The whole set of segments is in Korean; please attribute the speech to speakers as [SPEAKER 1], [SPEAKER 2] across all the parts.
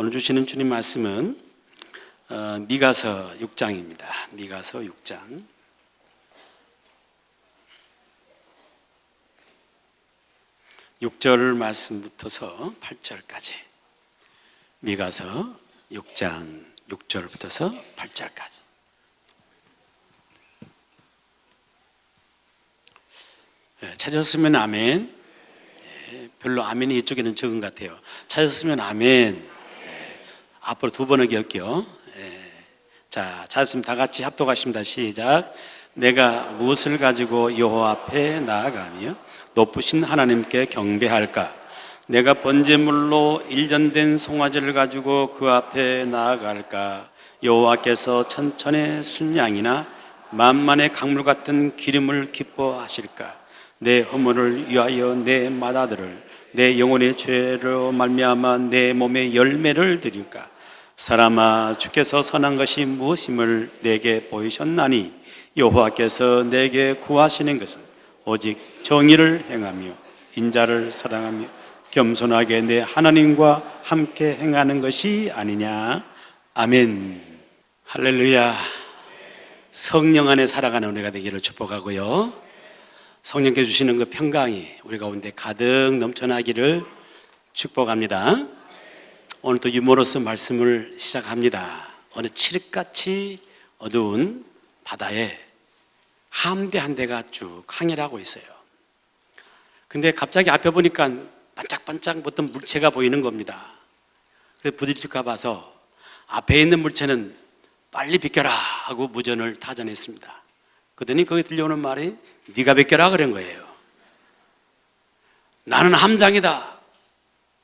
[SPEAKER 1] 오늘 주시는 주님 말씀은 미가서 6장입니다. 미가서 6장. 육 절 말씀부터서 8절까지. 미가서 6장 6절부터서 8절까지. 찾았으면 아멘. 별로 아멘이 이쪽에는 적은 것 같아요. 찾았으면 아멘. 앞으로 두 번을 기억해요. 자, 찾았으면 다 같이 합독하십니다. 시작. 내가 무엇을 가지고 여호와 앞에 나아가며 높으신 하나님께 경배할까? 내가 번제물로 1년 된 송아지를 가지고 그 앞에 나아갈까? 여호와께서 천천의 순양이나 만만의 강물 같은 기름을 기뻐하실까? 내 허물을 위하여 내 맏아들을, 내 영혼의 죄로 말미암아 내 몸의 열매를 드릴까? 사람아, 주께서 선한 것이 무엇임을 내게 보이셨나니 여호와께서 내게 구하시는 것은 오직 정의를 행하며 인자를 사랑하며 겸손하게 내 하나님과 함께 행하는 것이 아니냐. 아멘. 할렐루야. 성령 안에 살아가는 은혜가 되기를 축복하고요, 성령께 주시는 그 평강이 우리 가운데 가득 넘쳐나기를 축복합니다. 오늘 또 유머러스 말씀을 시작합니다. 어느 칠흑같이 어두운 바다에 함대 한 대가 쭉 항해를 하고 있어요. 근데 갑자기 앞에 보니까 반짝반짝 어떤 물체가 보이는 겁니다. 그래서 부딪힐까 봐서 앞에 있는 물체는 빨리 비켜라 하고 무전을 타전했습니다. 그러더니 거기 들려오는 말이 네가 비켜라 그런 거예요. 나는 함장이다.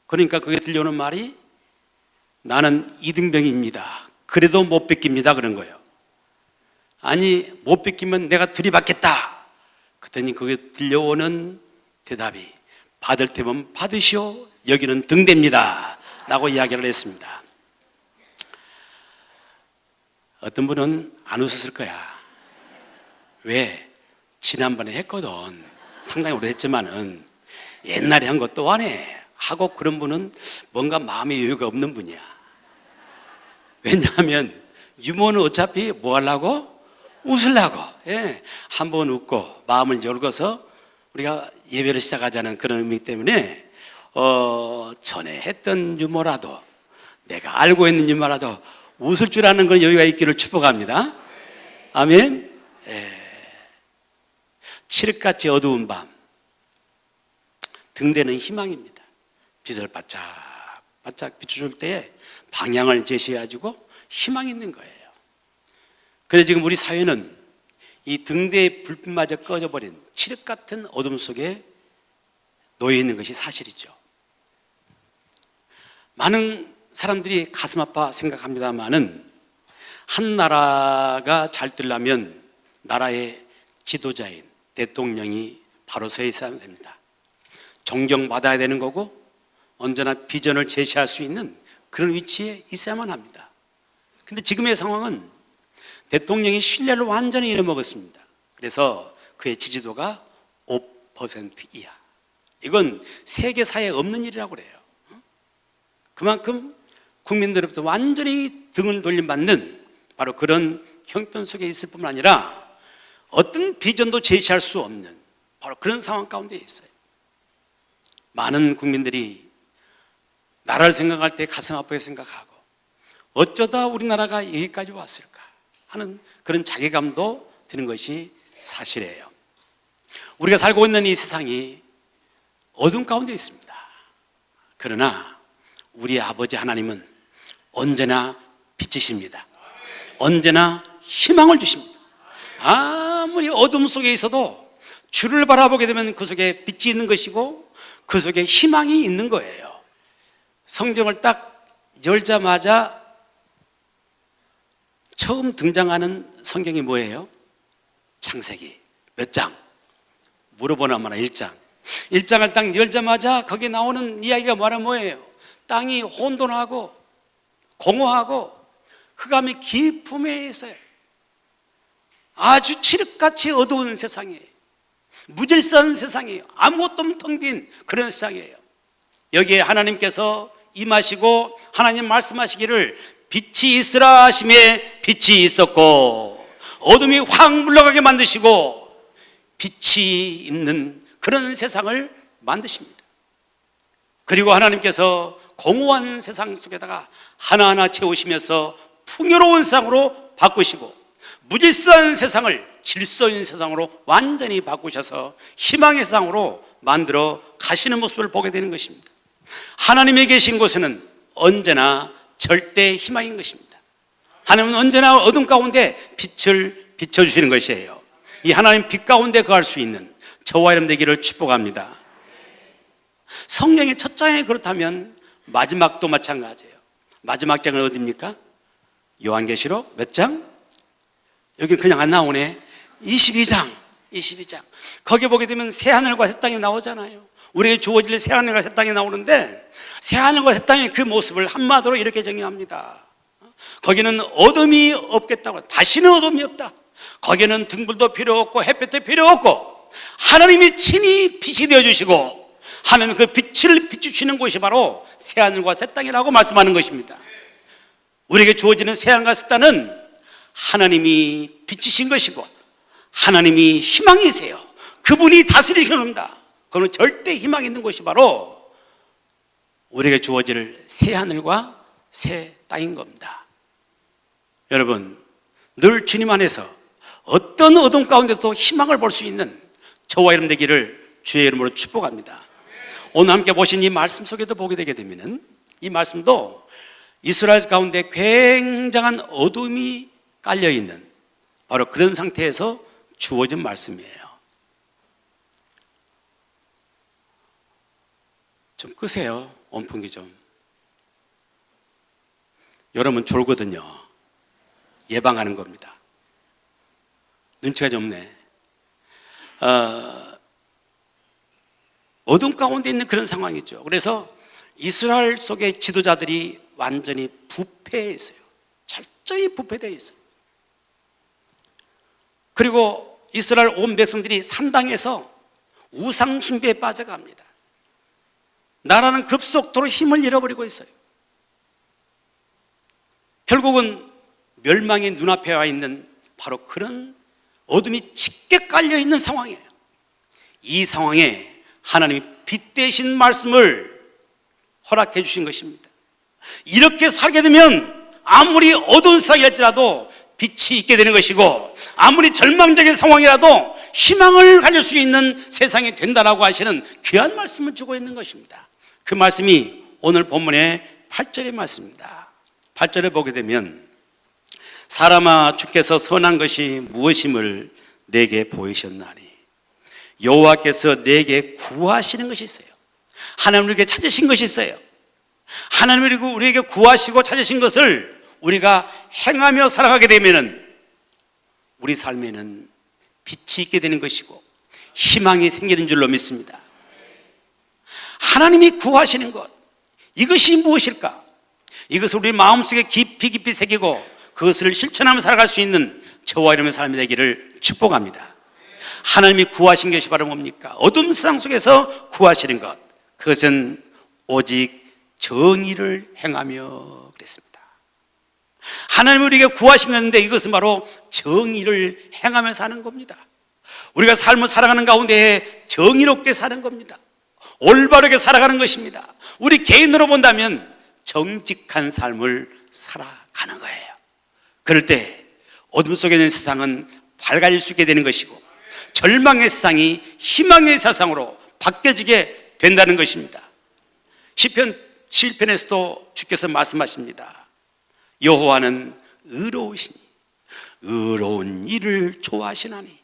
[SPEAKER 1] 그러니까 거기에 들려오는 말이 나는 이등병입니다. 그래도 못 뺏깁니다 그런 거예요. 아니, 못 뺏기면 내가 들이받겠다. 그랬더니 거기에 들려오는 대답이 받을 테면 받으시오, 여기는 등대입니다 라고 이야기를 했습니다. 어떤 분은 안 웃었을 거야. 왜? 지난번에 했거든. 상당히 오래 했지만은 옛날에 한 거 또 안 해 하고, 그런 분은 뭔가 마음의 여유가 없는 분이야. 왜냐하면 유머는 어차피 뭐 하려고? 웃으려고. 한번 웃고 마음을 열고서 우리가 예배를 시작하자는 그런 의미 때문에 전에 했던 유머라도, 내가 알고 있는 유머라도 웃을 줄 아는 그런 여유가 있기를 축복합니다. 아멘. 칠흑같이 어두운 밤, 등대는 희망입니다. 빛을 바짝 비춰줄 때에 방향을 제시해가지고 희망이 있는 거예요. 그런데 지금 우리 사회는 이 등대의 불빛마저 꺼져버린 칠흑같은 어둠 속에 놓여 있는 것이 사실이죠. 많은 사람들이 가슴 아파 생각합니다만은, 한 나라가 잘 되려면 나라의 지도자인 대통령이 바로 서 있어야 됩니다. 존경받아야 되는 거고, 언제나 비전을 제시할 수 있는 그런 위치에 있어야만 합니다. 근데 지금의 상황은 대통령이 신뢰를 완전히 잃어먹었습니다. 그래서 그의 지지도가 5% 이하. 이건 세계사에 없는 일이라고 그래요. 그만큼 국민들로부터 완전히 등을 돌림받는 바로 그런 형편 속에 있을 뿐만 아니라 어떤 비전도 제시할 수 없는 바로 그런 상황 가운데 있어요. 많은 국민들이 나라를 생각할 때 가슴 아프게 생각하고, 어쩌다 우리나라가 여기까지 왔을까 하는 그런 자괴감도 드는 것이 사실이에요. 우리가 살고 있는 이 세상이 어둠 가운데 있습니다. 그러나 우리 아버지 하나님은 언제나 빛이십니다. 언제나 희망을 주십니다. 아무리 어둠 속에 있어도 주를 바라보게 되면 그 속에 빛이 있는 것이고 그 속에 희망이 있는 거예요. 성경을 딱 열자마자 처음 등장하는 성경이 뭐예요? 창세기. 몇 장? 물어보나마나 1장. 1장을 딱 열자마자 거기에 나오는 이야기가 뭐예요? 땅이 혼돈하고 공허하고 흑암의 깊음에 있어요. 아주 칠흑같이 어두운 세상이에요. 무질서한 세상이에요. 아무것도 없는 텅 빈 그런 세상이에요. 여기에 하나님께서 임하시고 하나님 말씀하시기를 빛이 있으라 하심에 빛이 있었고 어둠이 확 물러가게 만드시고 빛이 있는 그런 세상을 만드십니다. 그리고 하나님께서 공허한 세상 속에다가 하나하나 채우시면서 풍요로운 세상으로 바꾸시고 무질서한 세상을 질서 있는 세상으로 완전히 바꾸셔서 희망의 세상으로 만들어 가시는 모습을 보게 되는 것입니다. 하나님이 계신 곳에는 언제나 절대 희망인 것입니다. 하나님은 언제나 어둠 가운데 빛을 비춰주시는 것이에요. 이 하나님 빛 가운데 거할 수 있는 저와 여러분 되기를 축복합니다. 성경의 첫 장에 그렇다면 마지막도 마찬가지예요. 마지막 장은 어디입니까? 요한계시록 몇 장? 여기 그냥 안 나오네. 22장. 거기 보게 되면 새하늘과 새 땅이 나오잖아요. 우리에게 주어질 새하늘과 새 땅이 나오는데 새하늘과 새 땅의 그 모습을 한마디로 이렇게 정의합니다. 거기는 어둠이 없겠다고. 다시는 어둠이 없다. 거기는 등불도 필요 없고 햇볕도 필요 없고 하나님이 친히 빛이 되어주시고 하나님 그 빛을 비추시는 곳이 바로 새하늘과 새 땅이라고 말씀하는 것입니다. 우리에게 주어지는 새하늘과 새 땅은 하나님이 빛이신 것이고 하나님이 희망이세요. 그분이 다스리시는 겁니다. 그건 절대 희망이 있는 것이 바로 우리에게 주어질 새하늘과 새 땅인 겁니다. 여러분, 늘 주님 안에서 어떤 어둠 가운데도 희망을 볼 수 있는 저와 여러분 되기를 주의 이름으로 축복합니다. 오늘 함께 보신 이 말씀 속에도 보게 되게 되면은 이 말씀도 이스라엘 가운데 굉장한 어둠이 깔려 있는 바로 그런 상태에서 주어진 말씀이에요. 좀 끄세요. 온풍기 좀. 여러분 졸거든요. 예방하는 겁니다. 눈치가 좀 없네. 어둠 가운데 있는 그런 상황이죠. 그래서 이스라엘 속의 지도자들이 완전히 부패해 있어요. 철저히 부패되어 있어요. 그리고 이스라엘 온 백성들이 산당에서 우상 숭배에 빠져갑니다. 나라는 급속도로 힘을 잃어버리고 있어요. 결국은 멸망의 눈앞에 와 있는 바로 그런 어둠이 짙게 깔려 있는 상황이에요. 이 상황에 하나님이 빛 대신 말씀을 허락해 주신 것입니다. 이렇게 살게 되면 아무리 어두운 세상이랄지라도 빛이 있게 되는 것이고 아무리 절망적인 상황이라도 희망을 가질 수 있는 세상이 된다라고 하시는 귀한 말씀을 주고 있는 것입니다. 그 말씀이 오늘 본문의 8절의 말씀입니다. 8절에 보게 되면 사람아 주께서 선한 것이 무엇임을 내게 보이셨나니 여호와께서 내게 구하시는 것이 있어요. 하나님 우리에게 찾으신 것이 있어요. 하나님 우리에게 구하시고 찾으신 것을 우리가 행하며 살아가게 되면은 우리 삶에는 빛이 있게 되는 것이고 희망이 생기는 줄로 믿습니다. 하나님이 구하시는 것, 이것이 무엇일까? 이것을 우리 마음속에 깊이 새기고 그것을 실천하며 살아갈 수 있는 저와 여러분의 삶이 되기를 축복합니다. 하나님이 구하신 것이 바로 뭡니까? 어둠 세상 속에서 구하시는 것, 그것은 오직 정의를 행하며 그랬습니다. 하나님이 우리에게 구하신 건데 이것은 바로 정의를 행하며 사는 겁니다. 우리가 삶을 살아가는 가운데 정의롭게 사는 겁니다. 올바르게 살아가는 것입니다. 우리 개인으로 본다면 정직한 삶을 살아가는 거예요. 그럴 때 어둠 속에 있는 세상은 밝아질 수 있게 되는 것이고 절망의 세상이 희망의 세상으로 바뀌어지게 된다는 것입니다. 시편 7편에서도 주께서 말씀하십니다. 여호와는 의로우시니 의로운 일을 좋아하시나니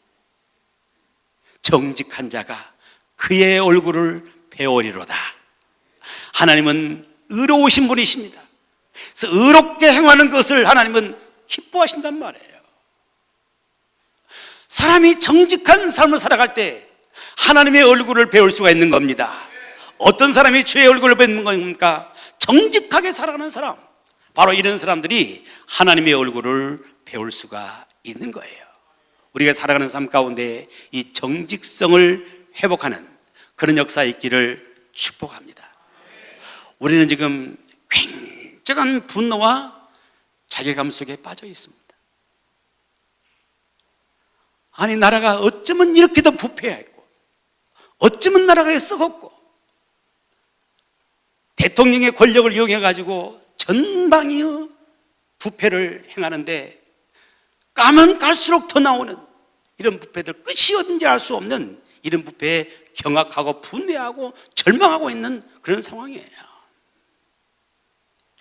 [SPEAKER 1] 정직한 자가 그의 얼굴을 배우리로다. 하나님은 의로우신 분이십니다. 그래서 의롭게 행하는 것을 하나님은 기뻐하신단 말이에요. 사람이 정직한 삶을 살아갈 때 하나님의 얼굴을 배울 수가 있는 겁니다. 어떤 사람이 주의 얼굴을 배우는 겁니까? 정직하게 살아가는 사람, 바로 이런 사람들이 하나님의 얼굴을 배울 수가 있는 거예요. 우리가 살아가는 삶 가운데 이 정직성을 회복하는 그런 역사가 있기를 축복합니다. 우리는 지금 굉장한 분노와 자괴감 속에 빠져 있습니다. 아니, 나라가 어쩌면 이렇게도 부패했고, 어쩌면 나라가 썩었고, 대통령의 권력을 이용해가지고 전방위의 부패를 행하는데 까면 갈수록 더 나오는 이런 부패들, 끝이 어딘지 알 수 없는 이런 부패에 경악하고 분해하고 절망하고 있는 그런 상황이에요.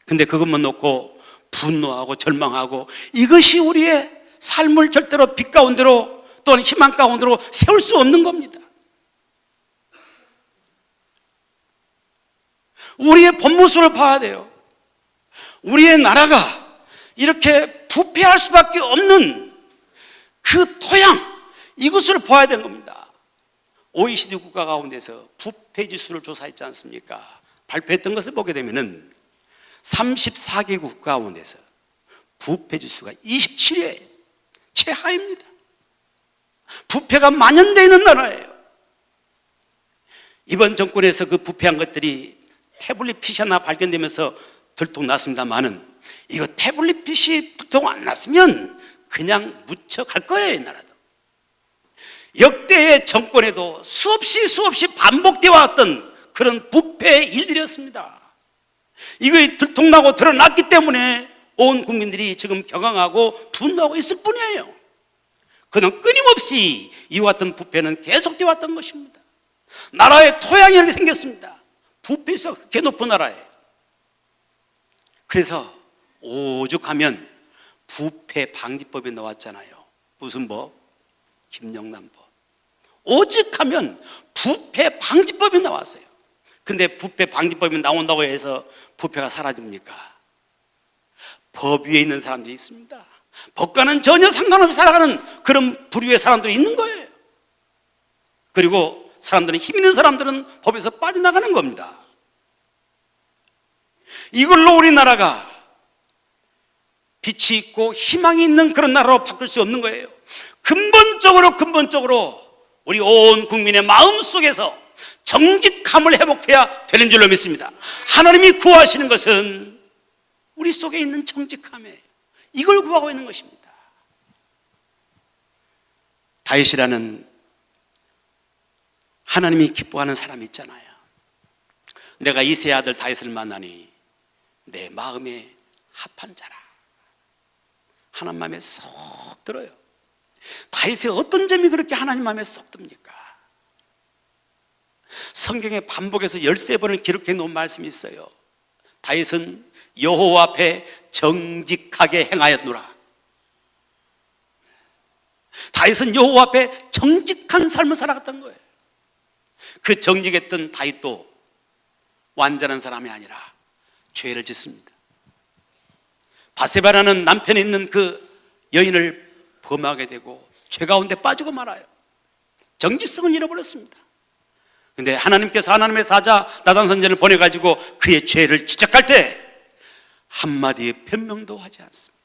[SPEAKER 1] 근데 그것만 놓고 분노하고 절망하고, 이것이 우리의 삶을 절대로 빛 가운데로 또는 희망 가운데로 세울 수 없는 겁니다. 우리의 본 모습을 봐야 돼요. 우리의 나라가 이렇게 부패할 수밖에 없는 그 토양, 이것을 봐야 되는 겁니다. OECD 국가 가운데서 부패 지수를 조사했지 않습니까? 발표했던 것을 보게 되면은 34개국 국가 가운데서 부패 지수가 27위에 최하입니다. 부패가 만연되어 있는 나라예요. 이번 정권에서 그 부패한 것들이 태블릿 핏이 하나 발견되면서 들통났습니다만은, 이거 태블릿 핏이 들통 안 났으면 그냥 묻혀갈 거예요. 이 나라도 역대의 정권에도 수없이 반복되어 왔던 그런 부패의 일들이었습니다. 이거 들통나고 드러났기 때문에 온 국민들이 지금 경악하고 분노하고 있을 뿐이에요. 그는 끊임없이 이와 같은 부패는 계속되어 왔던 것입니다. 나라의 토양이 이렇게 생겼습니다. 부패가 그렇게 높은 나라예요. 그래서 오죽하면 부패 방지법이 나왔잖아요. 무슨 법? 김영란법. 오죽하면 부패 방지법이 나왔어요. 근데 부패 방지법이 나온다고 해서 부패가 사라집니까? 법 위에 있는 사람들이 있습니다. 법과는 전혀 상관없이 살아가는 그런 부류의 사람들이 있는 거예요. 그리고 사람들은, 힘 있는 사람들은 법에서 빠져나가는 겁니다. 이걸로 우리나라가 빛이 있고 희망이 있는 그런 나라로 바꿀 수 없는 거예요. 근본적으로 우리 온 국민의 마음 속에서 정직함을 회복해야 되는 줄로 믿습니다. 하나님이 구하시는 것은 우리 속에 있는 정직함이에요. 이걸 구하고 있는 것입니다. 다윗이라는 하나님이 기뻐하는 사람이 있잖아요. 내가 이새의 아들 다윗을 만나니 내 마음에 합한 자라. 하나님 마음에 쏙 들어요. 다윗의 어떤 점이 그렇게 하나님 마음에 쏙 듭니까? 성경에 반복해서 13번을 기록해 놓은 말씀이 있어요. 다윗은 여호와 앞에 정직하게 행하였노라. 다윗은 여호와 앞에 정직한 삶을 살아갔던 거예요. 그 정직했던 다윗도 완전한 사람이 아니라 죄를 짓습니다. 바세바라는 남편이 있는 그 여인을 범하게 되고 죄 가운데 빠지고 말아요. 정직성을 잃어버렸습니다. 그런데 하나님께서 하나님의 사자 나단 선지자를 보내가지고 그의 죄를 지적할 때 한마디의 변명도 하지 않습니다.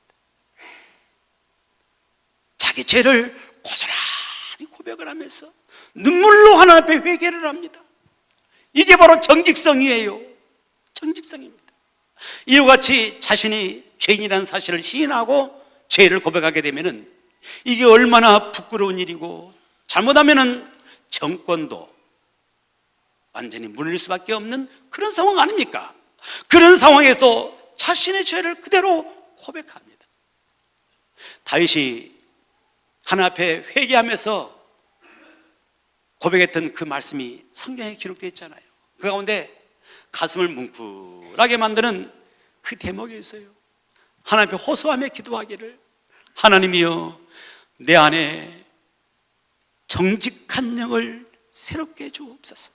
[SPEAKER 1] 자기 죄를 고스란히 고백을 하면서 눈물로 하나님 앞에 회개를 합니다. 이게 바로 정직성이에요. 정직성입니다. 이와 같이 자신이 죄인이라는 사실을 시인하고 죄를 고백하게 되면은 이게 얼마나 부끄러운 일이고, 잘못하면은 정권도 완전히 무너질 수밖에 없는 그런 상황 아닙니까? 그런 상황에서 자신의 죄를 그대로 고백합니다. 다윗이 하나님 앞에 회개하면서 고백했던 그 말씀이 성경에 기록되어 있잖아요. 그 가운데 가슴을 뭉클하게 만드는 그 대목이 있어요. 하나님 앞에 호소하며 기도하기를, 하나님이여 내 안에 정직한 영을 새롭게 주옵소서.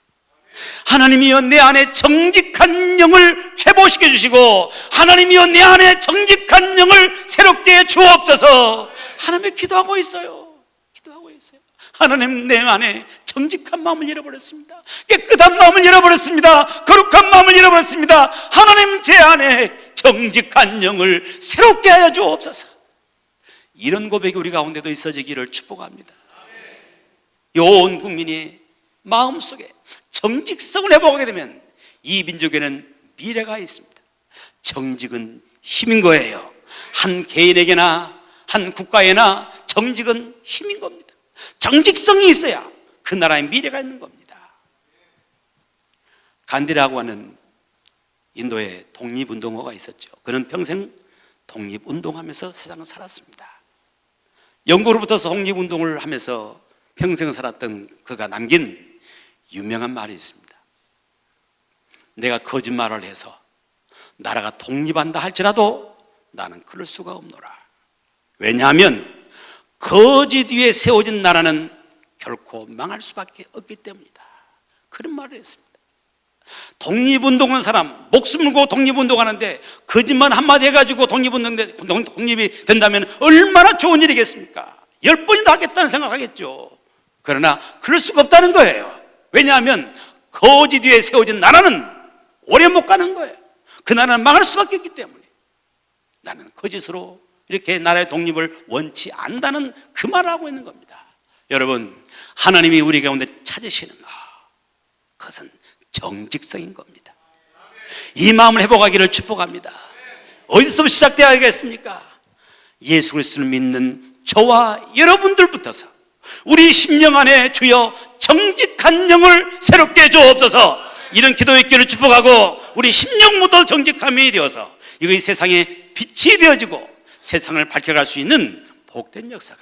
[SPEAKER 1] 하나님이여 내 안에 정직한 영을 회복시켜 주시고, 하나님이여 내 안에 정직한 영을 새롭게 주옵소서. 하나님께 기도하고 있어요. 기도하고 있어요. 하나님, 내 안에 정직한 마음을 잃어버렸습니다. 깨끗한 마음을 잃어버렸습니다. 거룩한 마음을 잃어버렸습니다. 하나님, 제 안에 정직한 영을 새롭게 하여 주옵소서. 이런 고백이 우리 가운데도 있어지기를 축복합니다. 온 국민이 마음속에 정직성을 회복하게 되면 이 민족에는 미래가 있습니다. 정직은 힘인 거예요. 한 개인에게나 한 국가에나 정직은 힘인 겁니다. 정직성이 있어야 그 나라의 미래가 있는 겁니다. 간디라고 하는 인도의 독립운동가가 있었죠. 그는 평생 독립운동하면서 세상을 살았습니다. 영국으로부터 독립운동을 하면서 평생 살았던 그가 남긴 유명한 말이 있습니다. 내가 거짓말을 해서 나라가 독립한다 할지라도 나는 그럴 수가 없노라. 왜냐하면 거짓 위에 세워진 나라는 결코 망할 수밖에 없기 때문이다. 그런 말을 했습니다. 독립운동한 사람, 목숨 걸고 독립운동하는데 거짓말 한마디 해가지고 독립이 된다면 얼마나 좋은 일이겠습니까? 10번이나 하겠다는 생각하겠죠. 그러나 그럴 수가 없다는 거예요. 왜냐하면 거짓 위에 세워진 나라는 오래 못 가는 거예요. 그 나라는 망할 수밖에 없기 때문에 나는 거짓으로 이렇게 나라의 독립을 원치 않다는 그 말을 하고 있는 겁니다. 여러분, 하나님이 우리 가운데 찾으시는가? 그것은 정직성인 겁니다. 이 마음을 회복하기를 축복합니다. 어디서 시작되어야겠습니까? 예수 그리스도를 믿는 저와 여러분들부터서 우리 심령 안에 주여 정직한 영을 새롭게 주옵소서. 이런 기도의 기회를 축복하고 우리 심령부터 정직함이 되어서 이것이 세상에 빛이 되어지고 세상을 밝혀갈 수 있는 복된 역사가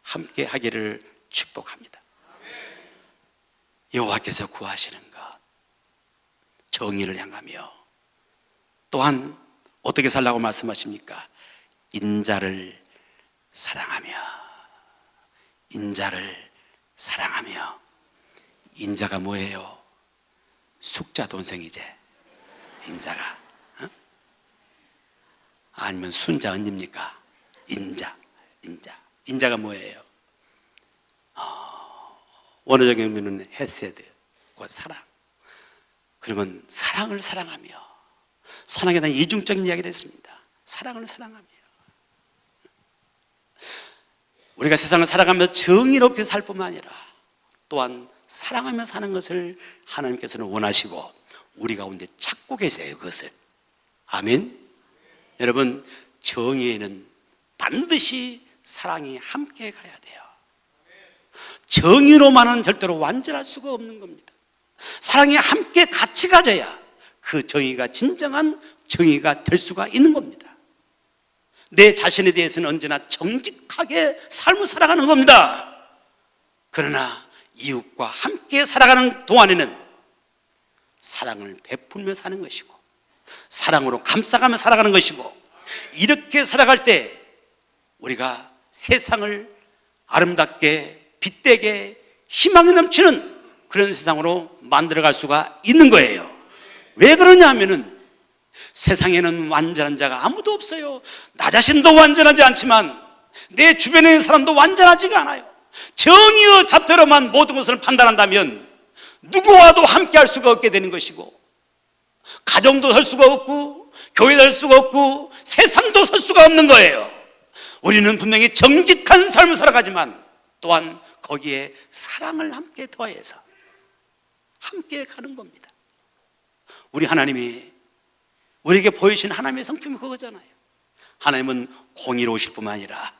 [SPEAKER 1] 함께 하기를 축복합니다. 여호와께서 구하시는 것, 정의를 향하며 또한 어떻게 살라고 말씀하십니까? 인자를 사랑하며, 인자를 사랑하며. 인자가 뭐예요? 숙자 동생이제. 인자가 아니면 순자 언니입니까? 인자가 뭐예요? 원어적인 의미는 헤세드, 곧 사랑. 그러면 사랑을 사랑하며, 사랑에 대한 이중적인 이야기를 했습니다. 사랑을 사랑하며. 우리가 세상을 살아가며 정의롭게 살 뿐만 아니라 또한 사랑하며 사는 것을 하나님께서는 원하시고 우리 가운데 찾고 계세요. 그것을. 아멘. 여러분, 정의에는 반드시 사랑이 함께 가야 돼요. 정의로만은 절대로 완전할 수가 없는 겁니다. 사랑이 함께 같이 가져야 그 정의가 진정한 정의가 될 수가 있는 겁니다. 내 자신에 대해서는 언제나 정직하게 삶을 살아가는 겁니다. 그러나 이웃과 함께 살아가는 동안에는 사랑을 베풀며 사는 것이고 사랑으로 감싸가며 살아가는 것이고, 이렇게 살아갈 때 우리가 세상을 아름답게 빛되게 희망이 넘치는 그런 세상으로 만들어갈 수가 있는 거예요. 왜 그러냐 하면은 세상에는 완전한 자가 아무도 없어요. 나 자신도 완전하지 않지만 내 주변에 있는 사람도 완전하지가 않아요. 정의의 잣대로만 모든 것을 판단한다면 누구와도 함께 할 수가 없게 되는 것이고, 가정도 설 수가 없고 교회도 설 수가 없고 세상도 설 수가 없는 거예요. 우리는 분명히 정직한 삶을 살아가지만 또한 거기에 사랑을 함께 더해서 함께 가는 겁니다. 우리 하나님이 우리에게 보이신 하나님의 성품이 그거잖아요. 하나님은 공의로우실 뿐만 아니라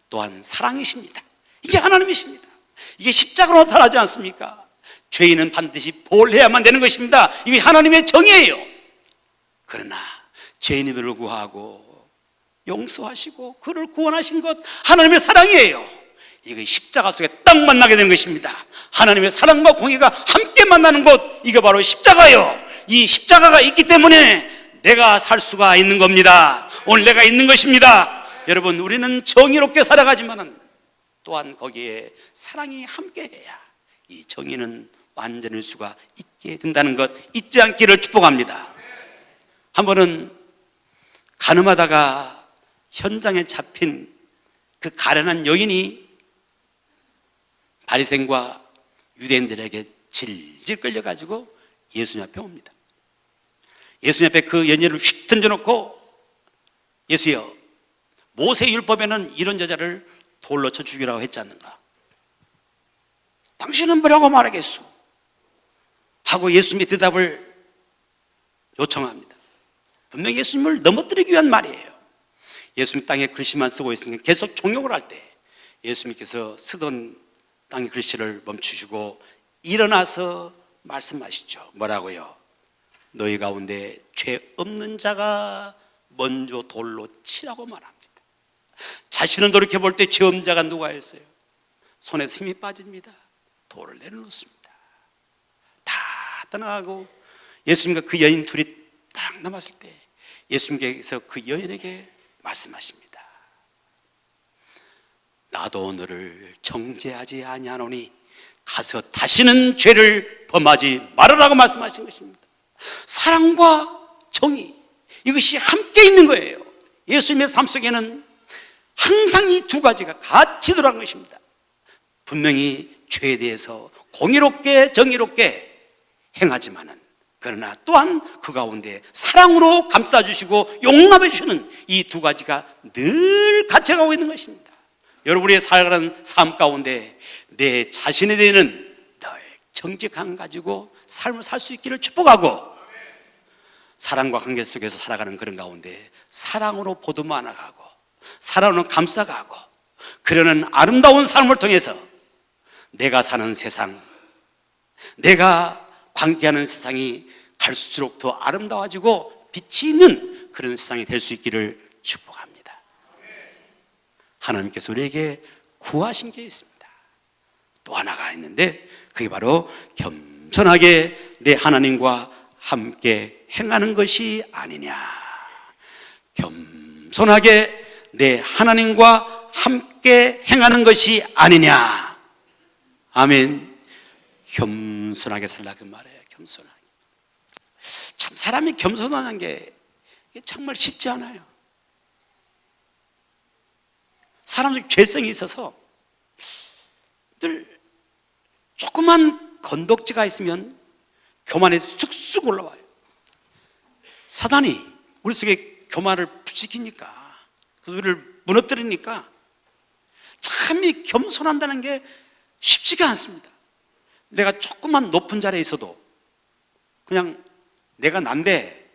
[SPEAKER 1] 또한 사랑이십니다. 이게 하나님이십니다. 이게 십자가로 나타나지 않습니까? 죄인은 반드시 보호해야만 되는 것입니다. 이게 하나님의 정의예요. 그러나 죄인임을 구하고 용서하시고 그를 구원하신 것 하나님의 사랑이에요. 이게 십자가 속에 딱 만나게 되는 것입니다. 하나님의 사랑과 공의가 함께 만나는 곳, 이게 바로 십자가예요. 이 십자가가 있기 때문에 내가 살 수가 있는 겁니다. 오늘 내가 있는 것입니다. 여러분, 우리는 정의롭게 살아가지만은 또한 거기에 사랑이 함께해야 이 정의는 완전할 수가 있게 된다는 것 잊지 않기를 축복합니다. 한 번은 가늠하다가 현장에 잡힌 그 가련한 여인이 바리새인과 유대인들에게 질질 끌려가지고 예수님 앞에 옵니다. 예수님 앞에 그 여인을 휙 던져놓고, 예수여, 모세 율법에는 이런 여자를 돌로 쳐 죽이라고 했지 않는가? 당신은 뭐라고 말하겠소? 하고 예수님이 대답을 요청합니다. 분명히 예수님을 넘어뜨리기 위한 말이에요. 예수님 땅에 글씨만 쓰고 있으니까 계속 종용을 할 때 예수님께서 쓰던 땅의 글씨를 멈추시고 일어나서 말씀하시죠. 뭐라고요? 너희 가운데 죄 없는 자가 먼저 돌로 치라고 말합니다. 자신을 돌이켜 볼 때 죄 없는 자가 누가 있어요? 손에 힘이 빠집니다. 돌을 내려놓습니다. 다 떠나가고 예수님과 그 여인 둘이 딱 남았을 때 예수님께서 그 여인에게 말씀하십니다. 나도 너를 정죄하지 아니하노니 가서 다시는 죄를 범하지 말으라고 말씀하신 것입니다. 사랑과 정의, 이것이 함께 있는 거예요. 예수님의 삶 속에는 항상 이 두 가지가 같이 들어간 것입니다. 분명히 죄에 대해서 공의롭게 정의롭게 행하지만은 그러나 또한 그 가운데 사랑으로 감싸주시고 용납해 주시는 이 두 가지가 늘 같이 가고 있는 것입니다. 여러분의 살아가는 삶 가운데 내 자신에 대해서는 늘 정직함 가지고 삶을 살 수 있기를 축복하고, 사랑과 관계 속에서 살아가는 그런 가운데 사랑으로 보듬어 안아가고 사랑으로 감싸가고, 그러는 아름다운 삶을 통해서 내가 사는 세상, 내가 관계하는 세상이 갈수록 더 아름다워지고 빛이 있는 그런 세상이 될 수 있기를 축복합니다. 하나님께서 우리에게 구하신 게 있습니다. 또 하나가 있는데 그게 바로 겸손하게 내 하나님과 함께 행하는 것이 아니냐. 겸손하게 내 하나님과 함께 행하는 것이 아니냐. 아멘. 겸손하게 살라 그 말이에요. 겸손하게. 참 사람이 겸손하는 게 정말 쉽지 않아요. 사람들이 죄성이 있어서 늘 조그만 건덕지가 있으면 교만에 쑥쑥 올라와요. 사단이 우리 속에 교만을 부추기니까, 그래서 우리를 무너뜨리니까 참 이 겸손한다는 게 쉽지가 않습니다. 내가 조그만 높은 자리에 있어도 그냥 내가 난데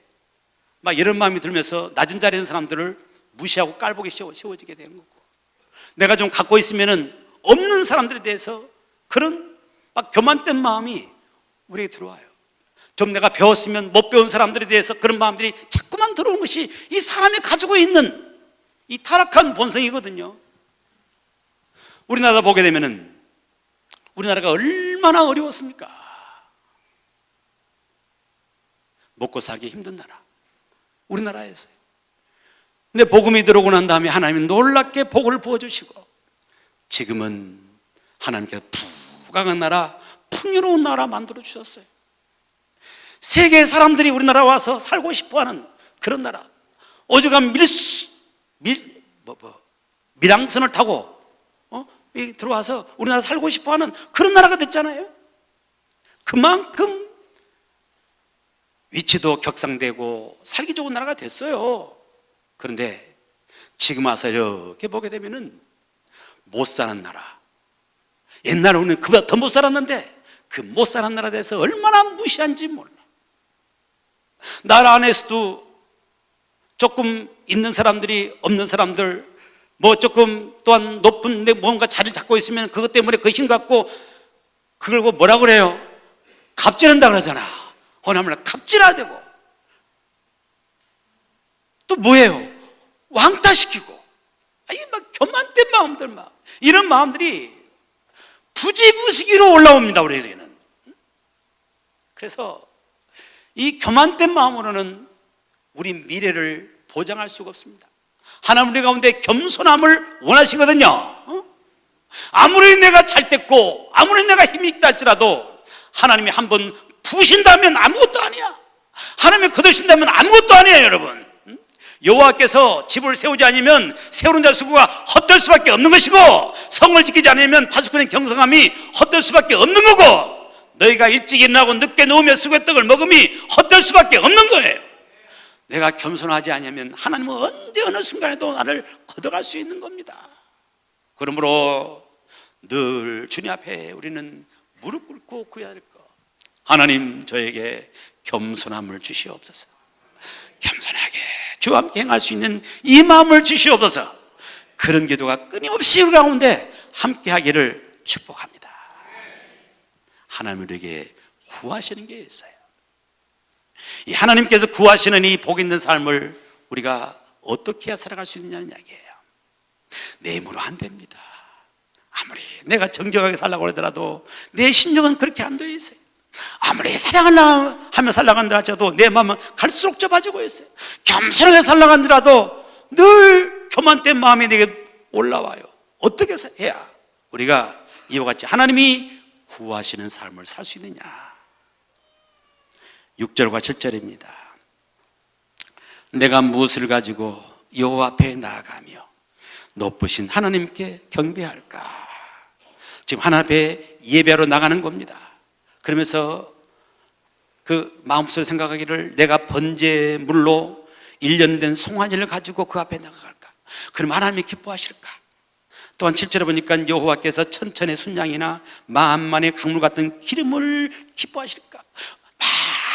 [SPEAKER 1] 막 이런 마음이 들면서 낮은 자리에 있는 사람들을 무시하고 깔보기 쉬워지게 되는 거고, 내가 좀 갖고 있으면은 없는 사람들에 대해서 그런 막 교만된 마음이 우리에게 들어와요. 좀 내가 배웠으면 못 배운 사람들에 대해서 그런 마음들이 자꾸만 들어오는 것이 이 사람이 가지고 있는 이 타락한 본성이거든요. 우리나라 보게 되면은 우리나라가 얼마나 어려웠습니까? 먹고 살기 힘든 나라, 우리나라에서요. 근데 복음이 들어오고 난 다음에 하나님이 놀랍게 복을 부어주시고 지금은 하나님께서 부강한 나라, 풍요로운 나라 만들어 주셨어요. 세계 사람들이 우리나라 와서 살고 싶어하는 그런 나라. 오죽하면 밀항선을 타고 들어와서 우리나라 살고 싶어하는 그런 나라가 됐잖아요. 그만큼 위치도 격상되고 살기 좋은 나라가 됐어요. 그런데 지금 와서 이렇게 보게 되면은 못 사는 나라, 옛날에 우리는 그보다 더 못 살았는데 그 못 사는 나라에 대해서 얼마나 무시한지 몰라. 나라 안에서도 조금 있는 사람들이 없는 사람들, 뭐 조금 또한 높은 뭔가 자리를 잡고 있으면 그것 때문에 그 힘 갖고 그걸 뭐라 그래요? 갑질한다 그러잖아. 하나님을 갑질하되고 또 뭐예요? 왕따시키고, 이게 막 교만된 마음들, 막 이런 마음들이 부지부식으로 올라옵니다, 우리에게는. 그래서 이 교만된 마음으로는 우리 미래를 보장할 수가 없습니다. 하나님 우리 가운데 겸손함을 원하시거든요. 아무리 내가 잘됐고 아무리 내가 힘이 있다 할지라도 하나님이 한번 부신다면 아무것도 아니야. 하나님이 거두신다면 아무것도 아니에요, 여러분. 여호와께서 집을 세우지 않으면 세우는 자 수고가 헛될 수밖에 없는 것이고, 성을 지키지 않으면 파수꾼의 경성함이 헛될 수밖에 없는 거고, 너희가 일찍 일어나고 늦게 누우며 수고의 떡을 먹음이 헛될 수밖에 없는 거예요. 내가 겸손하지 않으면 하나님은 언제 어느 순간에도 나를 걷어갈 수 있는 겁니다. 그러므로 늘 주님 앞에 우리는 무릎 꿇고 구해야 될 것. 하나님, 저에게 겸손함을 주시옵소서. 겸손하게 주와 함께 행할 수 있는 이 마음을 주시옵소서. 그런 기도가 끊임없이 우리 가운데 함께 하기를 축복합니다. 하나님 우리에게 구하시는 게 있어요. 이 하나님께서 구하시는 이 복 있는 삶을 우리가 어떻게 해야 살아갈 수 있느냐는 이야기예요. 내 힘으로 안 됩니다. 아무리 내가 정정하게 살라고 하더라도 내 심령은 그렇게 안 되어 있어요. 아무리 사랑을 하며 살라고 한다도 내 마음은 갈수록 좁아지고 있어요. 겸손하게 살라고 한다도 늘 교만된 마음이 내게 올라와요. 어떻게 해야 우리가 이와 같이 하나님이 구하시는 삶을 살 수 있느냐. 6절과 7절입니다. 내가 무엇을 가지고 여호와 앞에 나아가며 높으신 하나님께 경배할까. 지금 하나님 앞에 예배하러 나가는 겁니다. 그러면서 그 마음속에 생각하기를 내가 번제물로 1년 된 송아지를 가지고 그 앞에 나가갈까. 그럼 하나님이 기뻐하실까. 또한 7절에 보니까 여호와께서 천천의 순양이나 만만의 강물 같은 기름을 기뻐하실까.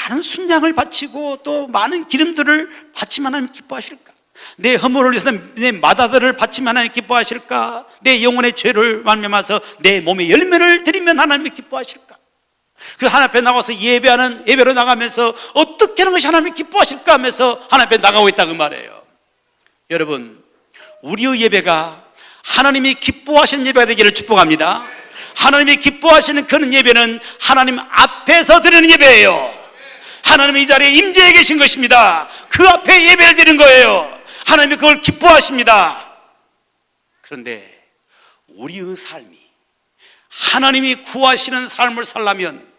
[SPEAKER 1] 많은 순양을 바치고 또 많은 기름들을 바치면 하나님 기뻐하실까. 내 허물을 위해서 내 마다들을 바치면 하나님 기뻐하실까. 내 영혼의 죄를 말미암아서 내 몸에 열매를 드리면 하나님이 기뻐하실까. 그 하나님 앞에 나가서 예배로 나가면서 어떻게 하는 것이 하나님이 기뻐하실까 하면서 하나님 앞에 나가고 있다 그 말이에요. 여러분, 우리의 예배가 하나님이 기뻐하시는 예배가 되기를 축복합니다. 하나님이 기뻐하시는 그런 예배는 하나님 앞에서 드리는 예배예요. 하나님이 이 자리에 임재해 계신 것입니다. 그 앞에 예배를 드리는 거예요. 하나님이 그걸 기뻐하십니다. 그런데 우리의 삶이 하나님이 구하시는 삶을 살려면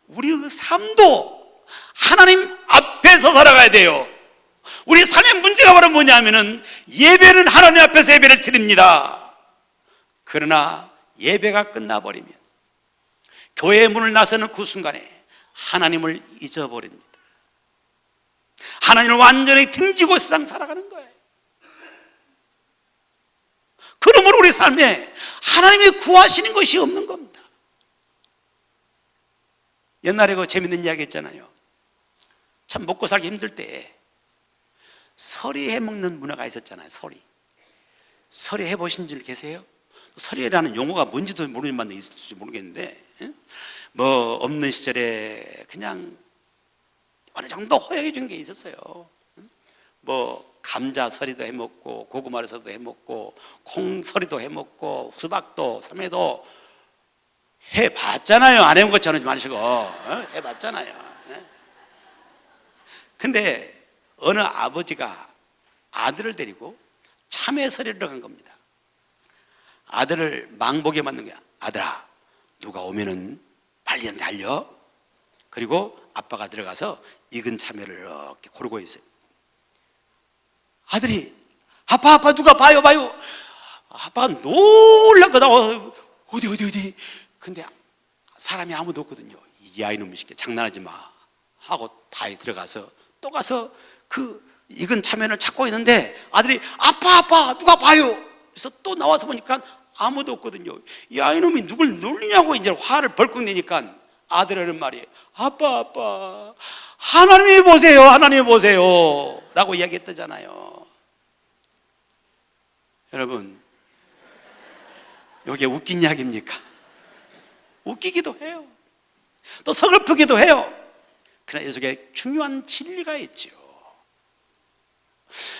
[SPEAKER 1] 우리의 삶도 하나님 앞에서 살아가야 돼요. 우리 삶의 문제가 바로 뭐냐면은 예배는 하나님 앞에서 예배를 드립니다. 그러나 예배가 끝나버리면 교회의 문을 나서는 그 순간에 하나님을 잊어버립니다. 하나님을 완전히 등지고 세상 살아가는 거예요. 그러므로 우리 삶에 하나님이 구하시는 것이 없는 겁니다. 옛날에 그 재밌는 이야기 했잖아요. 참 먹고 살기 힘들 때 서리 해먹는 문화가 있었잖아요. 서리 해보신 줄 계세요? 서리라는 용어가 뭔지도 모르는 분도 있을지 모르겠는데, 뭐 없는 시절에 그냥 어느 정도 허용해 준 게 있었어요. 뭐 감자서리도 해먹고 고구마서리도 해먹고 콩서리도 해먹고 수박도 삼회도 해봤잖아요. 안 해본 것처럼 마시고 해봤잖아요. 근데 어느 아버지가 아들을 데리고 참외서리를 간 겁니다. 아들을 망보게 만든 거야. 아들아, 누가 오면은 빨리 달려. 그리고 아빠가 들어가서 익은 참외를 이렇게 고르고 있어요. 아들이 아빠 누가 봐요. 아빠가 놀라거든. 어디. 근데 사람이 아무도 없거든요. 이 아이놈의 새끼 장난하지 마 하고 바에 들어가서 또 가서 그 익은 참외를 찾고 있는데 아들이 아빠 누가 봐요. 그래서 또 나와서 보니까 아무도 없거든요. 이 아이놈이 누굴 놀리냐고 이제 화를 벌컥 내니까 아들이 하는 말이 아빠 하나님이 보세요 라고 이야기했다잖아요. 여러분, 이게 웃긴 이야기입니까? 웃기기도 해요. 또 서글프기도 해요. 그러나 이 속에 중요한 진리가 있죠.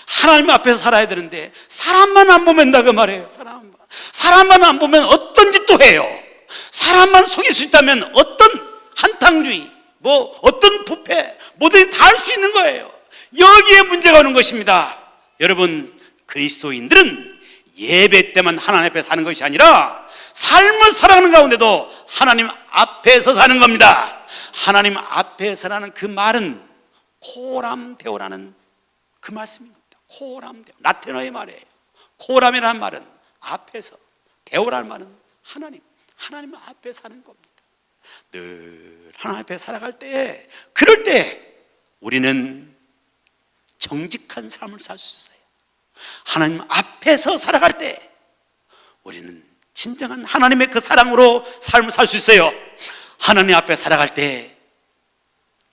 [SPEAKER 1] 하나님 앞에서 살아야 되는데 사람만 안 보면 그 말이에요. 사람만 안 보면 어떤 짓도 해요. 사람만 속일 수 있다면 어떤 한탕주의, 뭐 어떤 부패, 뭐든 다 할 수 있는 거예요. 여기에 문제가 오는 것입니다. 여러분, 그리스도인들은 예배 때만 하나님 앞에 사는 것이 아니라 삶을 살아가는 가운데도 하나님 앞에서 사는 겁니다. 하나님 앞에서라는 그 말은 코람데오라는 그 말씀입니다. 코람데오, 라틴어의 말이에요. 코람이라는 말은 앞에서, 데오라는 말은 하나님 앞에 사는 겁니다. 늘 하나님 앞에 살아갈 때, 그럴 때 우리는 정직한 삶을 살 수 있어요. 하나님 앞에서 살아갈 때 우리는 진정한 하나님의 그 사랑으로 삶을 살 수 있어요. 하나님 앞에 살아갈 때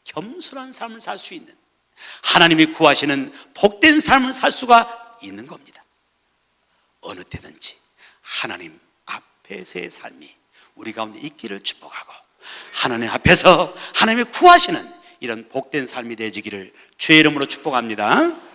[SPEAKER 1] 겸손한 삶을 살 수 있는, 하나님이 구하시는 복된 삶을 살 수가 있는 겁니다. 어느 때든지 하나님 앞에서의 삶이 우리 가운데 있기를 축복하고, 하나님 앞에서 하나님이 구하시는 이런 복된 삶이 되어지기를 주의 이름으로 축복합니다.